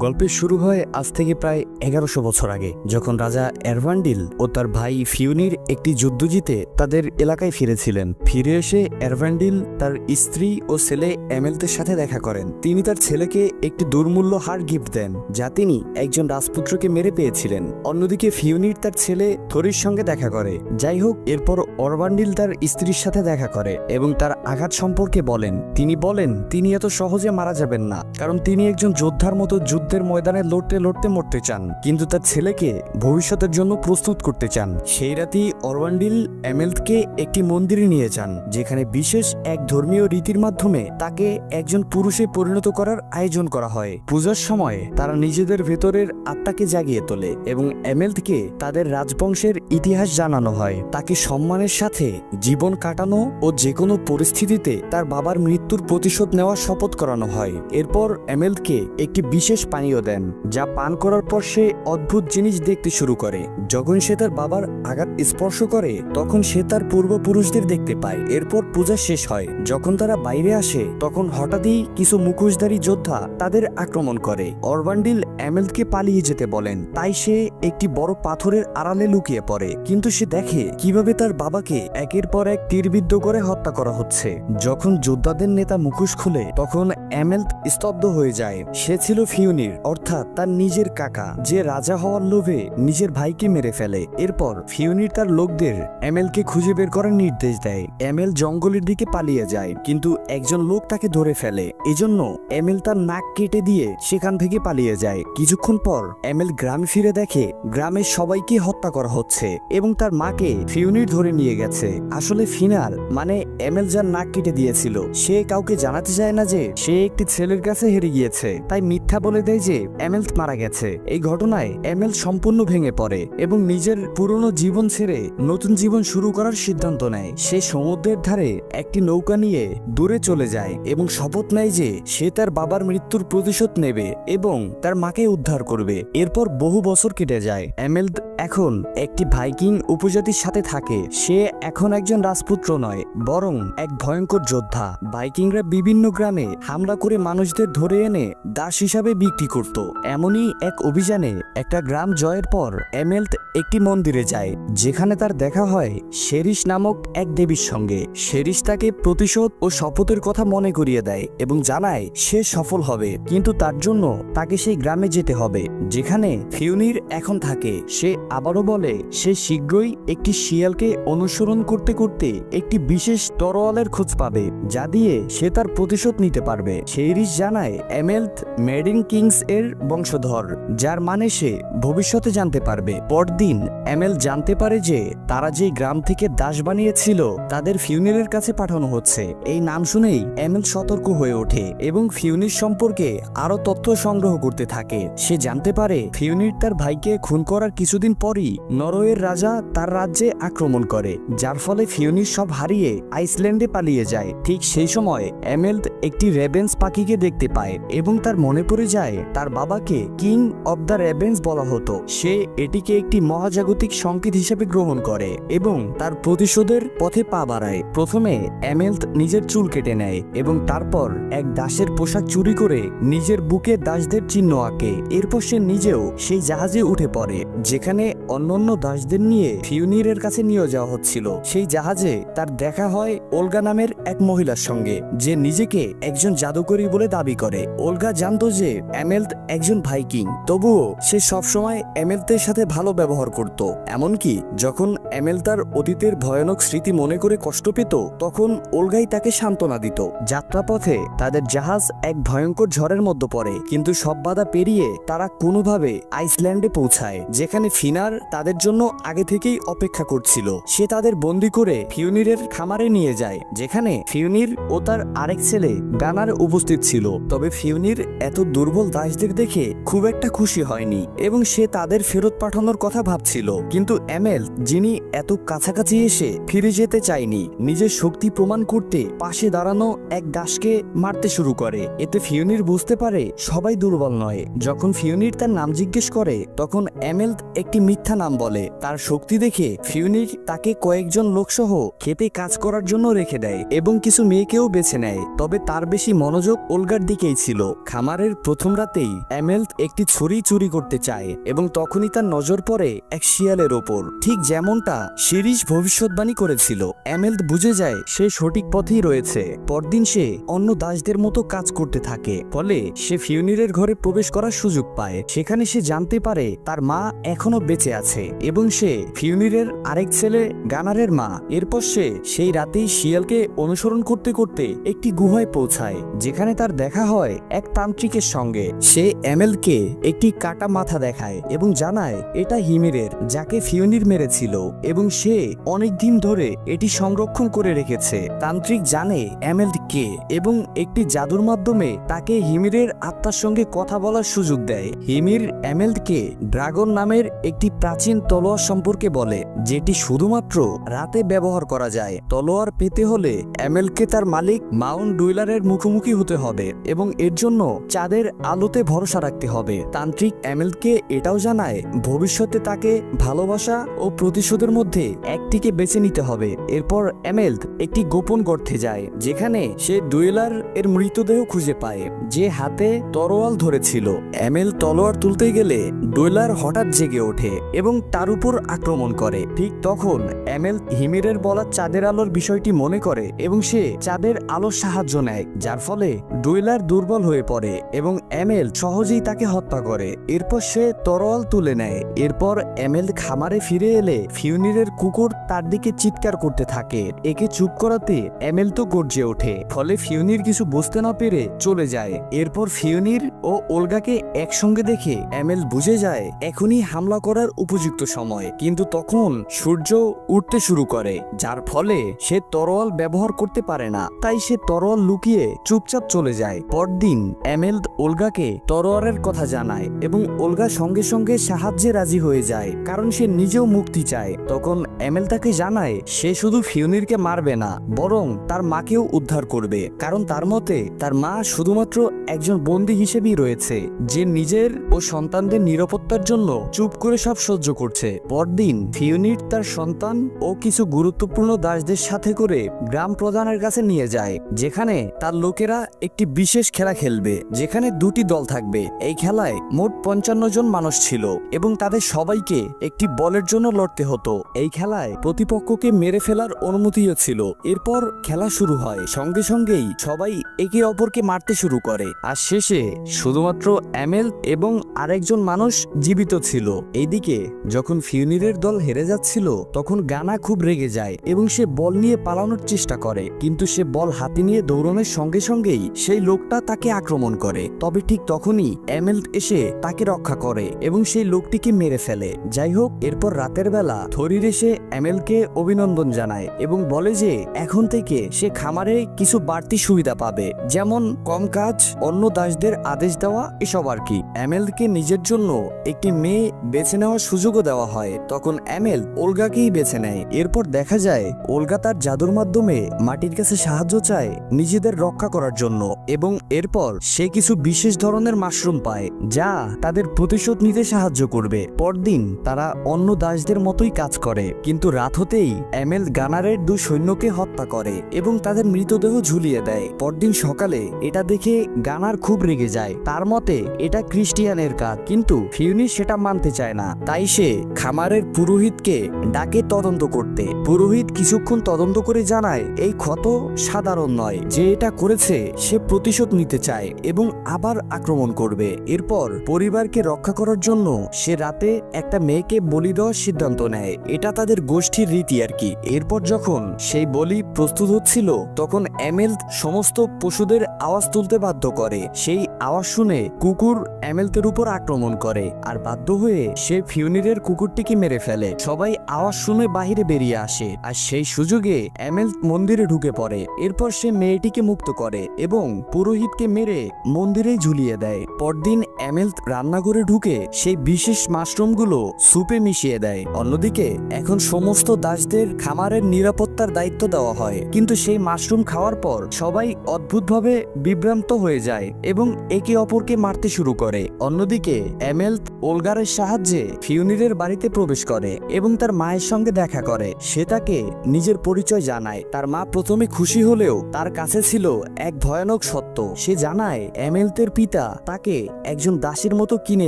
গল্পের শুরু হয় আজ থেকে প্রায় 1100 বছর আগে, যখন রাজা এরভান্ডিল ও তার ভাই ফিওনির একটি যুদ্ধ জিতে তাদের এলাকায় ফিরেছিলেন। ফিরে এসে এরভান্ডিল তার স্ত্রী ও ছেলে এমেলতের সাথে দেখা করেন। তিনি তার ছেলেকে একটি দুর্মূল্য হার গিফট দেন, যা তিনি একজন রাজপুত্রকে মেরে পেয়েছিলেন। অন্যদিকে ফিওনির তার ছেলে থরির সঙ্গে দেখা করে। যাই হোক, এরপর অরভান্ডিল তার স্ত্রীর সাথে দেখা করে এবং তার আঘাত সম্পর্কে বলেন। তিনি বলেন তিনি এত সহজে মারা যাবেন না, কারণ তিনি একজন যোদ্ধার মতো যুদ্ধের ময়দানে লড়তে লড়তে মরতে চান, কিন্তু তার ছেলেকে ভবিষ্যতের জন্য প্রস্তুত করতে চান। সেই রাতেই অরভান্ডিল এমেলথকে একটি মন্দিরে নিয়ে যান, যেখানে বিশেষ এক ধর্মীয় রীতির মাধ্যমে তাকে একজন পুরুষে পরিণত করার আয়োজন করা হয়। পূজার সময় তারা নিজেদের ভেতরের আত্মাকে জাগিয়ে তোলে এবং এমেলথকে তাদের রাজবংশের ইতিহাস জানানো হয়। তাকে সম্মানের সাথে জীবন কাটানো ও যে কোনো পরিস্থিতিতে তার বাবার মৃত্যুর প্রতিশোধ নেওয়ার শপথ করানো হয়। এরপর এমেলথকে একটি বিশেষ পানীয় দেন, যা পান করার পর সে অদ্ভুত জিনিস দেখতে শুরু করে। যখন সে তার বাবার আঘাত স্পর্শ করে, তখন সে তার পূর্বপুরুষদের দেখতে পায়। এরপর পূজা শেষ হয়। যখন তারা বাইরে আসে, তখন হঠাৎই কিছু মুখোশধারী যোদ্ধা তাদের আক্রমণ করে। অরভান্ডিল এমেলথকে পালিয়ে যেতে বলেন, তাই সে একটি বড় পাথরের আড়ালে লুকিয়ে পড়ে। কিন্তু সে দেখে কিভাবে তার বাবাকে একের পর এক তীরবিদ্ধ করে হত্যা করা হচ্ছে। যখন যোদ্ধাদের নেতা মুখোশ খুলে, তখন এমেলথ স্তব্ধ হয়ে যায়। সে ছিল ফিওনির, অর্থাৎ তার নিজের কাকা, যে রাজা হওয়ার লোভে নিজের ভাইকে মেরে ফেলে। এরপর ফিওনির তার লোকদের এমেলকে খুঁজে বের করার নির্দেশ দেয়। এমেল জঙ্গলের দিকে পালিয়ে যায়, কিন্তু একজন লোক তাকে ধরে ফেলে। এজন্য এমেল তার নাক কেটে দিয়ে সেখান থেকে পালিয়ে যায়। কিছুক্ষণ পর এমেল গ্রামে ফিরে দেখে গ্রামের সবাইকে হত্যা করা হচ্ছে এবং তার মাকে ফিওনির ধরে নিয়ে গেছে। আসলে ফিনার মানে এমেল যার নাক কেটে দিয়েছিল, সে কাউকে জানাতে চায় না যে সে একটি ছেলের কাছে হেরে গিয়েছে, তাই মিথ্যা বলে দেয় যে এমেল মারা গেছে। এই ঘটনায় এমেল সম্পূর্ণ ভেঙে পড়ে এবং নিজের পুরনো জীবন ছেড়ে নতুন জীবন শুরু করার সিদ্ধান্ত নেয়। সে সমুদ্রের ধারে একটি নৌকা নিয়ে দূরে চলে যায় এবং শপথ নেয় যে সে তার বাবার মৃত্যুর প্রতিশোধ নেবে এবং তার মাকে উদ্ধার করবে। এরপর বহু বছর কেটে যায়। এমেল এখন একটি ভাইকিং উপজাতির সাথে থাকে। সে এখন একজন রাজপুত্র নয়, বরং এক ভয়ঙ্কর যোদ্ধা। ভাইকিংরা বিভিন্ন গ্রামে হামলা করে মানুষদের ধরে এনে দাস হিসাবে বিক্রি করত। এমনই এক অভিযানে একটা গ্রাম জয়ের পর এমেলথ একটি মন্দিরে যায়, যেখানে তার দেখা হয় শেরিশ নামক এক দেবীর সঙ্গে। শেরিশ তাকে প্রতিশোধ ও শপথের কথা মনে করিয়ে দেয় এবং জানায় সে সফল হবে, কিন্তু তার জন্য তাকে সেই গ্রামে যেতে হবে যেখানে ফিওনির এখন থাকে। সে আবারও বলে সে শীঘ্রই একটি শিয়ালকে অনুসরণ করতে করতে একটি বিশেষ তরোয়ালের খোঁজ পাবে, যা দিয়ে সে তার প্রতিশোধ নিতে পারবে। শেরিশ জানায় এমেলথ মেডিন কিংস এর বংশধর, যার মানে সে ভবিষ্যতে জানতে পারবে। পরদিন এমেল জানতে পারে যে তারা যে গ্রাম থেকে দাস বানিয়েছিল তাদের ফিওনিরের কাছে পাঠানো হচ্ছে। এই নাম শুনেই এমেল সতর্ক হয়ে ওঠে এবং ফিওনির সম্পর্কে আরো তথ্য সংগ্রহ করতে থাকে। সে জানতে পারে ফিওনির তার ভাইকে খুন করার কিছুদিন পরই নরওয়ের রাজা তার রাজ্যে আক্রমণ করে, যার ফলে ফিওনির সব হারিয়ে আইসল্যান্ডে পালিয়ে যায়। ঠিক সেই সময় এমেলথ একটি রেবেন্স পাখিকে দেখতে পায় এবং তার মনে পড়ে যায় তার বাবাকে কিং অব দ্য রেবেন্স বলা হতো। সে এটিকে একটি মহাজাগতিক সংকেত হিসেবে গ্রহণ করে এবং তার প্রতিশোধের পথে পা বাড়ায়। প্রথমে এমেলথ নিজের চুল কেটে নেয় এবং তারপর এক দাসের পোশাক চুরি করে নিজের বুকে দাসদের চিহ্ন আঁকে। এরপর সে নিজেও সেই জাহাজে উঠে পড়ে, যেখানে অন্যান্য দাসদের নিয়ে ফিওনিরের কাছে নিয়ে যাওয়া হচ্ছিল। সেই জাহাজে তার দেখা হয় ওলগা নামের এক মহিলার সঙ্গে, যে নিজেকে একজন জাদুকরী বলে দাবি করে। ওলগা জানতো যে এমেলথ একজন ভাইকিং, তবুও সে সবসময় এমেলথের সাথে ভালো ব্যবহার করত। এমনকি যখন এমেল তার অতীতের ভয়ানক স্মৃতি মনে করে কষ্ট পেত, তখন ওলগাই তাকে সান্ত্বনা দিত। যাত্রাপথে তাদের জাহাজ এক ভয়ঙ্কর ঝড়ের মধ্যে পড়ে, কিন্তু সব বাধা পেরিয়ে তারা কোনোভাবে আইসল্যান্ডে পৌঁছায়, যেখানে ফিনার তাদের জন্য আগে থেকেই অপেক্ষা করছিল। সে তাদের বন্দী করে ফিওনিরের খামারে নিয়ে যায়, যেখানে ফিওনির ও তার আরেক ছেলে গানার উপস্থিত ছিল। তবে ফিওনির এত দুর্বল দাসদের দেখে খুব একটা খুশি হয়নি এবং সে তাদের ফেরত পাঠানোর কথা ভাবছিল। কিন্তু এমেল, যিনি এত কাছাকাছি এসে ফিরে যেতে চায়নি, নিজের শক্তি প্রমাণ করতে পাশে দাঁড়ানো এক দাসকে মারতে শুরু করে। এতে ফিওনির বুঝতে পারে সবাই দুর্বল নয়। যখন ফিওনির তার নাম জিজ্ঞেস করে, তখন এমেল একটি মিথ্যা নাম বলে। তার শক্তি দেখে ফিওনি তাকে কয়েকজন লোকসহ খেতে কাজ করার জন্য রেখে দেয় এবং কিছু মেয়েকেও বেছে নেয়। তবে তার বেশি মনোযোগ ওলগার দিকেই ছিল। খামারের প্রথম রাতেই এমেল্ট একটি ছুরি চুরি করতে চায় এবং তখনই তার নজর পড়ে এক শিয়ালের ওপর। ঠিক যেমনটা শিরিষ ভবিষ্যৎবাণী করেছিল, এমেল্ট বুঝে যায় সে সঠিক পথেই রয়েছে। পরদিন সে অন্য দাসদের মতো কাজ করতে থাকে, ফলে সে ফিওনিরের ঘরে প্রবেশ করার সুযোগ পায়। সেখানে সে জানতে পারে তার মা এখনো বেঁচে আছে এবং সে ফিওনিরের আরেক ছেলে গানারের মা। এরপর সে সেই রাতেই শিয়ালকে অনুসরণ করতে করতে একটি গুহায় পৌঁছায়, যেখানে তার দেখা হয় এক তান্ত্রিকের সঙ্গে। সে এমেলকে একটি কাটা মাথা দেখায় এবং জানায় এটা হিমিরের, যাকে ফিওনির মেরেছিল এবং সে অনেক দিন ধরে এটি সংরক্ষণ করে রেখেছে। তান্ত্রিক জানে এমেল্ট কে এবং একটি জাদুর মাধ্যমে তাকে হিমিরের আত্মার সঙ্গে কথা বলার সুযোগ দেয়। হিমির এমেল্টকে ড্রাগন নামের একটি প্রাচীন তলোয়ার সম্পর্কে বলে, যেটি শুধুমাত্র রাতে ব্যবহার করা যায়। তলোয়ার পেতে হলে এমেল্টকে তার মালিক মাউন্ট ডুইলারের মুখোমুখি হতে হবে এবং এর জন্য চাঁদের আলোতে ভরসা রাখতে হবে। তান্ত্রিক এমেল্টকে এটাও জানায় ভবিষ্যতে তাকে ভালোবাসা ও প্রতিশোধের মধ্যে একটিকে বেছে নিতে হবে। এরপর এমেল্ট একটি গোপন গর্তে যায়, যেখানে সে ডুয়েলার এর মৃতদেহ খুঁজে পায়, যে হাতে তরোয়াল ধরেছিল। এমেল্ট তলোয়ার তুলতে গেলে ডুয়েলার হঠাৎ জেগে ওঠে এবং তার উপর আক্রমণ করে। ঠিক তখন এমেল্ট হিমিরের বলা চাঁদের আলোর বিষয়টি মনে করে এবং সে চাঁদের আলোর সাহায্য নেয়, যার ফলে ডুয়েলার দুর্বল হয়ে পড়ে এবং এমেল্ট সহজেই তাকে হত্যা করে। এরপর সে তরোয়াল তুলে নেয়। এরপর এমেল্ট খামারে ফিরে এলে ফিওনিরের কুকুর তার দিকে চিৎকার করতে থাকে। একে চুপ করাতে এমেল্ট তো গর্জে ওঠে, ফলে ফিওনির কিছু বুঝতে না পেরে চলে যায়। এরপর ফিওনির ও ওলগাকে একসঙ্গে দেখে এমেল্ট বুঝে যায় এখনই হামলা করার উপযুক্ত সময়। কিন্তু তখন সূর্য উঠতে শুরু করে, যার ফলে সে তরোয়াল ব্যবহার করতে পারে না। তাই সে তরোয়াল লুকিয়ে চুপচাপ চলে যায়। পরদিন এমেল্ট ওলগাকে তরোয়ারের কথা জানায় এবং ওলগা সঙ্গে সঙ্গে সাহায্যে রাজি হয়ে যায়, কারণ সে নিজেও মুক্তি চায়। তখন এমেল্ট তাকে জানায় সে শুধু ফিওনিরকে মারবে না, বরং তার মাকেও উদ্ধার করবে, কারণ তার মতে তার মা শুধুমাত্র একজন বন্দী হিসেবেই রয়েছে, যে নিজের ও সন্তানদের নিরাপত্তার জন্য চুপ করে সব সহ্য করছে। পরদিন ফিওনির তার সন্তান ও কিছু গুরুত্বপূর্ণ দাসদের সাথে করে গ্রাম প্রধানের কাছে নিয়ে যায়, যেখানে তার লোকেরা একটি বিশেষ খেলা খেলবে, যেখানে দুটি দল থাকবে। এই খেলায় মোট 55 জন মানুষ ছিল এবং তাদের সবাইকে একটি বলের জন্য লড়তে হতো। এই খেলায় প্রতিপক্ষকে মেরে ফেলার অনুমতিও ছিল। এরপর খেলা শুরু হয়, সঙ্গে সঙ্গেই সবাই একে অপরকে মারতে শুরু করে, আর শেষে শুধুমাত্র এমেল্ট এবং আরেকজন মানুষ জীবিত ছিল। এইদিকে যখন ফিওনিরের দল হেরে যাচ্ছিল, তখন গানা খুব রেগে যায় এবং সে বল নিয়ে পালানোর চেষ্টা করে, কিন্তু সে বল হাতে নিয়ে দৌড়ানোর সঙ্গে সঙ্গেই সেই লোকটা তাকে আক্রমণ করে। তবে ঠিক তখনই এমেল্ট এসে তাকে রক্ষা করে এবং সেই লোকটিকে মেরে ফেলে। যাই হোক, এরপর রাতের বেলা থরির এসে এমেল্টকে অভিনন্দন জানায় এবং বলে যে এখন থেকে সে খামারে কিছু বাড়তি সুবিধা পাবে, যেমন কম কাজ, অন্য দাসদের আদেশ দেওয়া, এসব আর কি। এমেল্টকে নিজের জন্য একটি মেয়ে বেছে নেওয়ার সুযোগও দেওয়া হয়। তখন এমেল্ট ওলগাকেই বেছে নেয়। এরপর দেখা যায় ওলগা তার জাদুর মাধ্যমে মাটির কাছে সাহায্য চায় নিজেদের রক্ষা করার জন্য এবং এরপর সে কিছু বিশেষ ধরনের মাশরুম পায়, যা তাদের প্রতিশোধ নিতে সাহায্য করবে। পরদিন তারা অন্য দাসদের মতোই কাজ করে, কিন্তু রাত হতেই এমেল্ট গানারের 2 সৈন্যকে হত্যা করে এবং তাদের মৃতদেহ ঝুলিয়ে দেয়। পরদিন সকালে এটা দেখে গানার খুব রেগে যায়। তার মতে এটা ক্রিস্টিয়ানের কাজ, কিন্তু ফিওনি সেটা মানতে চায় না। তাই সে খামারের পুরোহিতকে ডাকে তদন্ত করতে। পুরোহিত কিছুক্ষণ তদন্ত করে জানায় এই ক্ষত সাধারণ নয়, যে এটা করেছে সে প্রতিশোধ নিতে চায় এবং আবার আক্রমণ করবে। এরপর পরিবারকে রক্ষা করার জন্য সে রাতে একটা মেয়েকে বলি দেওয়ার সিদ্ধান্ত নেয়। এটা তাদের গোষ্ঠীর রীতি আর কি। এরপর যখন সেই বলি প্রস্তুত হচ্ছিল, তখন এমেল্ট সমস্ত পশুদের আওয়াজ তুলতে বাধ্য করে। সেই আওয়াজ শুনে কুকুর এমেল্টের উপর আক্রমণ করে, আর বাধ্য হয়ে সে ফিওনিরের কুকুরটিকে মেরে ফেলে। সবাই আওয়াজ শুনে বাহিরে বেরিয়ে আসে, আর সেই সুযোগে এমেল্ট মন্দিরে ঢুকে পড়ে। এরপর সে মেয়েটিকে মুক্ত করে এবং পুরোহিতকে মেরে মন্দিরে ঝুলিয়ে দেয়। পরদিন এমেল্ট রান্নাঘরে ঢুকে সেই বিশেষ মাশরুমগুলো সুপে মিশিয়ে দেয়। অন্যদিকে এখন সমস্ত দাসদের খামারের নিরাপত্তার দায়িত্ব দেওয়া হয়, কিন্তু সেই মাশরুম খাওয়ার পর সবাই অদ্ভুতভাবে বিভ্রান্ত হয়ে যায় এবং একে অপরকে মারতে শুরু করে। অন্যদিকে এমেল্ট ওলগারের সাহায্যে ফিওনিরের বাড়িতে প্রবেশ করে এবং তার মায়ের সঙ্গে দেখা করে। সে তাকে নিজের পরিচয় জানায়। তার মা প্রথমে খুশি হলেও তার কাছে ছিল এক ভয়ানক সত্য। সে জানায় এমেলতের পিতা তাকে একজন দাসীর মতো কিনে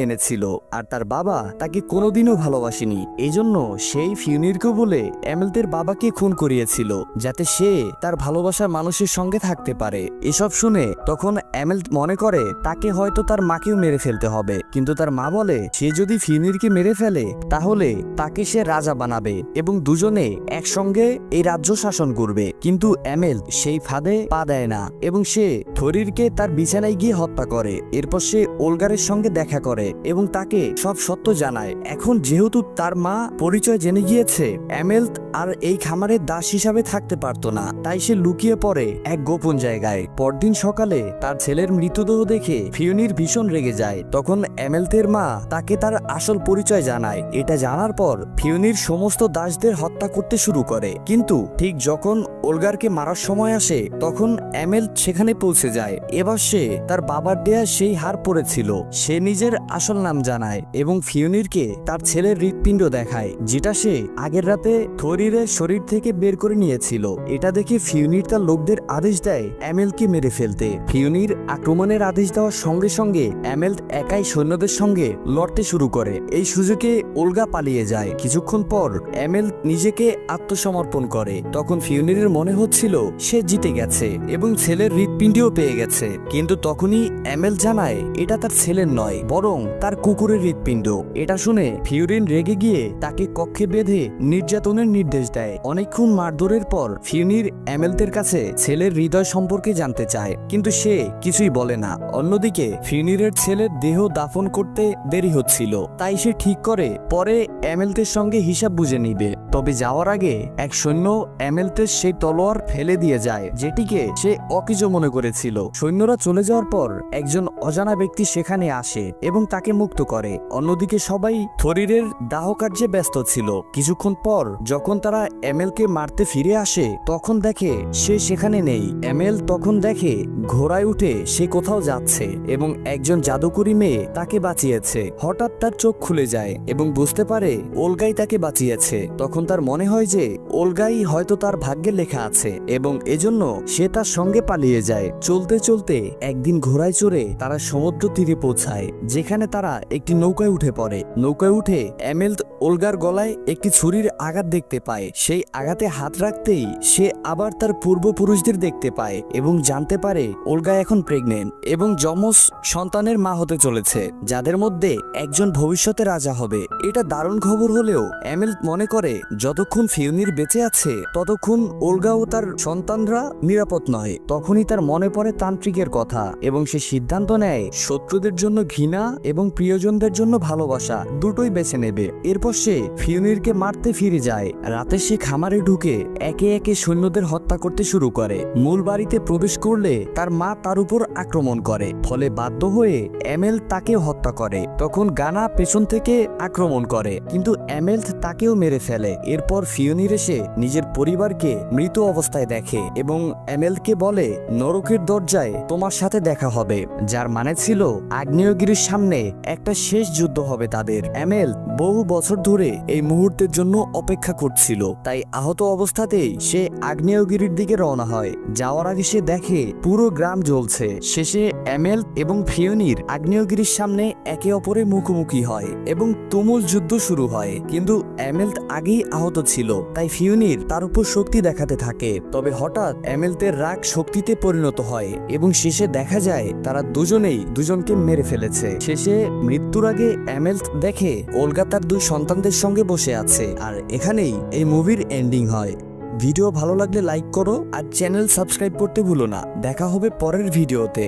এনেছিল আর তার বাবা তাকে কোনোদিনও ভালোবাসেনি। এজন্য সেই ফিওনিরকে বলে এমেলতের বাবাকে খুন করিয়েছিল যাতে সে তার ভালোবাসার মানুষের সঙ্গে থাকতে পারে। এসব শুনে তখন এমেলট মনে করে তাকে হয়তো তার মাকেও মেরে ফেলতে হবে, কিন্তু তার মা বলে সে যদি ফিওনিরকে মেরে ফেলে তাহলে তাকে সে রাজা বানাবে এবং দুজনে একসঙ্গে এই রাজ্য শাসন করবে। কিন্তু এমেলট সেই ফাঁদে পা দেয় না এবং সে থরিরকে তার বিছানায় গিয়ে হত্যা করে। এরপর সে ওলগারের সঙ্গে দেখা করে এবং তাকে সব সত্য জানায়। এখন যেহেতু তার মা পরিচয় জেনে গিয়েছে, এমেলট আর এই খামারের দাস হিসাবে থাকতে পারতো না, তাই সে লুকিয়ে পড়ে এক গোপন জায়গায়। পরদিন সকালে তার ছেলের মৃতদেহ দেখে ফিওনির ভীষণ রেগে যায়। তখন এমেলতের মা তাকে তার আসল পরিচয় জানায়। এটা জানার পর ফিওনির সমস্ত দাসদের হত্যা করতে শুরু করে। কিন্তু ঠিক যখন ওলগারকে মারার সময় আসে তখন এমেলট সেখানে পৌঁছে যায়। এবার সে তার বাবার দেয়া সেই হার পরেছিল। সে নিজের আসল নাম জানায় এবং ফিওনিরকে তার ছেলের হৃৎপিণ্ড দেখায়, যেটা সে আগের রাতে থরিরের শরীর থেকে বের করে নিয়েছিল। এটা দেখে ফিওনির তার লোকদের আদেশ দেয় এমেলকে মেরে ফেলতে। ফিওনির আক্রমণের আদেশ দেওয়ার সঙ্গে সঙ্গে এমেলট একাই সৈন্যদের সঙ্গে লড়তে শুরু করে। এই সুযোগে ওলগা পালিয়ে যায়। কিছুক্ষণ পর এমেলট নিজেকে আত্মসমর্পণ করে। তখন ফিওনিরের মনে হচ্ছিল সে জিতে গেছে এবং ছেলের হৃৎপিণ্ডও পেয়ে গেছে। কিন্তু তখনই এমেলট জানায় এটা তার ছেলের নয়, বরং তার কুকুরের হৃৎপিণ্ড। এটা শুনে ফিওরিন রেগে গিয়ে তাকে কক্ষে বেঁধে নির্যাতনের নির্দেশ দেয়। অনেকক্ষণ মারধরের পর ফিওনির এমেলটের কাছে ছেলের হৃদয় সম্পর্কে জানতে চায়, কিন্তু সে কিছুই বলে না। অন্যদিকে ফিওনিরের ছেলের দেহ দাফন করতে দেরি হচ্ছিল, তাই সে ঠিক করে পরে এমেলটের সঙ্গে হিসাব বুঝে নিবে। তবে যাওয়ার আগে এক সৈন্য এমেলটের সেই তলোয়ার ফেলে দিয়ে যায়, যেটিকে সে অকিজো মনে করেছিল। সৈন্যরা চলে যাওয়ার পর একজন অজানা ব্যক্তি সেখানে আসে এবং তাকে মুক্ত করে। অন্যদিকে সবাই থরিরের দাহ কার্যে ব্যস্ত ছিল। কিছুক্ষণ পর যখন তারা এমেলকে মারতে ফিরে আসে তখন দেখে সে সেখানে নেই। এমেল তখন দেখে ঘোড়ায় উঠে সে কোথাও যাচ্ছে এবং একজন জাদুকরী মেয়ে তাকে বাঁচিয়েছে। হঠাৎ তার চোখ খুলে যায় এবং বুঝতে পারে ওলগাই তাকে বাঁচিয়েছে। তখন তার মনে হয় যে ওলগাই হয়তো তার ভাগ্যে লেখা আছে এবং এজন্য সে তার সঙ্গে পালিয়ে যায়। চলতে চলতে একদিন ঘোড়ায় চড়ে তারা সমুদ্র তীরে পৌঁছায়, যেখানে তারা একটি নৌকায় উঠে পড়ে। নৌকায় উঠে এমেলট ওলগার গলায় একটি ছুরির আঘাত দেখতে পায়। সেই আঘাতে হাত রাখতেই সে আবার তার পূর্বপুরুষদের দেখতে পায় এবং জানতে পারে ওলগা এখন প্রেগনেন্ট এবং যমজ সন্তানের মা হতে চলেছে, যাদের মধ্যে একজন ভবিষ্যতে রাজা হবে। এটা দারুণ খবর হলেও এমেলট মনে করে যতক্ষণ ফিওনির বেঁচে আছে ততক্ষণ ওলগা ও তার সন্তানরা নিরাপদ নয়। তখনই তার মনে পড়ে তান্ত্রিকের কথা এবং সে সিদ্ধান্ত নেয় শত্রুদের জন্য ঘৃণা এবং প্রিয়জনদের জন্য ভালোবাসা দুটোই বেছে নেবে। এরপর সে ফিওনিরকে মারতে ফিরে যায়। রাতে সে খামারে ঢুকে একে একে সৈন্যদের হত্যা করতে শুরু করে। মূল বাড়িতে প্রবেশ করলে তার মা তার উপর আক্রমণ করে, ফলে বাধ্য হয়ে এমেল তাকে হত্যা করে। তখন গানা পেছন থেকে আক্রমণ করে, কিন্তু এমেল তাকেও মেরে ফেলে। এরপর ফিওনির এসে নিজের পরিবারকে মৃত অবস্থায় দেখে এবং এমেলকে বলে নরকের দরজায় তোমার সাথে দেখা হবে, যার মানে ছিল আগ্নেয়গিরির সামনে একটা শেষ যুদ্ধ হবে তাদের। এমেল বহু বছর ধরে এই মুহূর্তের জন্য অপেক্ষা করছিল, তাই আহত অবস্থাতেই সে আগ্নেয়গিরির দিকে রওনা হয়। যাওয়ার আগে সে দেখে পুরো গ্রাম জ্বলছে। শেষে এমেল এবং ফিওনির আগ্নেয়গিরির সামনে একে অপরের মুখোমুখি হয় এবং তুমুল যুদ্ধ শুরু হয়। কিন্তু এমেল আগেই আহত ছিল, তাই ফিওনির তার উপর শক্তি দেখাতে থাকে। তবে হঠাৎ এমেলতের রাগ শক্তিতে পরিণত হয় এবং শেষে দেখা যায় তারা দুজনেই দুজনকে মেরে ফেলেছে। শেষে মৃত্যুর আগে এমেল দেখে ওলগা তার দুই সন্তানদের সঙ্গে বসে আছে। আর এখানেই এই মুভির এন্ডিং হয়। ভিডিও ভালো লাগলে লাইক করো আর চ্যানেল সাবস্ক্রাইব করতে ভুলো না। দেখা হবে পরের ভিডিওতে।